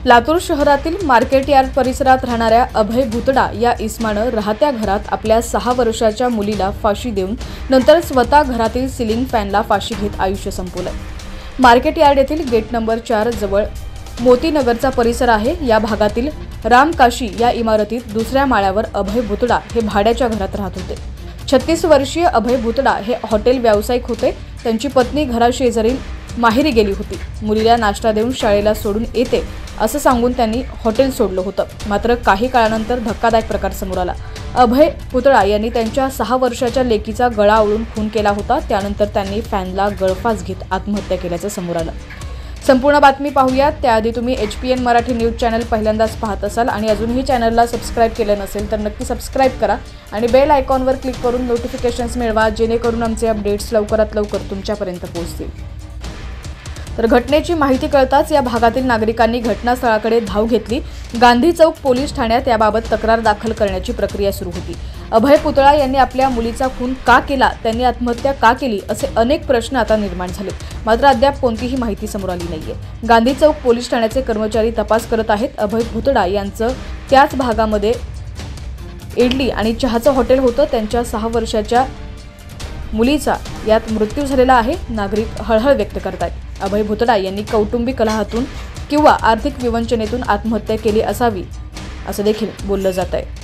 लातूर शहरातील market yard परिसरात राहणाऱ्या अभय भुतडा या इसमानं राहत्या घरात आपल्या 6 वर्षाच्या मुलीला फाशी देऊन नंतर स्वतः घरातील सिलिंग फॅनला फाशी घेत आयुष्य संपवलं। मार्केट यार्ड येथील गेट नंबर 4 जवळ मोतीनगरचा परिसर आहे। या भागातील रामकाशी या इमारतीत दुसऱ्या माळ्यावर अभय भुतडा हे भाड्याच्या घरात राहत होते। 36 वर्षीय अभय भुतडा हे हॉटेल व्यावसायिक होते। त्यांची पत्नी घराशेजारी माहेरी गेली होती। मुलीला नाश्ता देऊन शाळेला सोडून येते असं सांगून त्यांनी हॉटेल सोडलं होतं। मात्र काही काळानंतर धक्कादायक प्रकार समोर आला। अभय भुतडा यांनी त्यांच्या 6 वर्षाच्या लेकीचा गळा आवळून खून केला होता। त्यानंतर त्यांनी फॅनला गळफास घेत आत्महत्या केल्याचं समोर आलं। संपूर्ण बातमी पाहूयात त्याआधी तुम्ही HPN मराठी न्यूज चॅनल पहिल्यांदाच पाहत असाल आणि अजूनही चॅनलला सबस्क्राइब केलं नसेल तर नक्की सबस्क्राइब करा आणि बेल आयकॉनवर क्लिक करून नोटिफिकेशन्स मिळवा, जेणेकरून आमचे अपडेट्स लवकरात लवकर तुमच्यापर्यंत पोहोचतील। तर घटनेची माहिती कळताच या भागातील नागरिकांनी घटनास्थळाकडे धाव घेतली। गांधी चौक पोलीस ठाण्यात याबाबत तक्रार दाखल करण्याची प्रक्रिया सुरू होती। अभय भुतडा यांनी आपल्या मुलीचा खून का केला, त्यांनी आत्महत्या का केली असे अनेक प्रश्न आता निर्माण झाले। मात्र अद्याप कोणतीही माहिती समोर आली नाहीये। गांधी चौक पोलीस ठाण्याचे कर्मचारी तपास करत आहेत। अभय भुतडा यांचं त्याच भागामध्ये इडली आणि चहाचं हॉटेल होतं। त्यांच्या 6 वर्षाच्या मुलीचा यात मृत्यू झालेला आहे। नागरिक हळहळ व्यक्त करतात। अभय भुतडा यांनी कौटुंबिक कलहातून किंवा आर्थिक विवंचनेतून आत्महत्या केली असावी असं देखील बोललं जात आहे।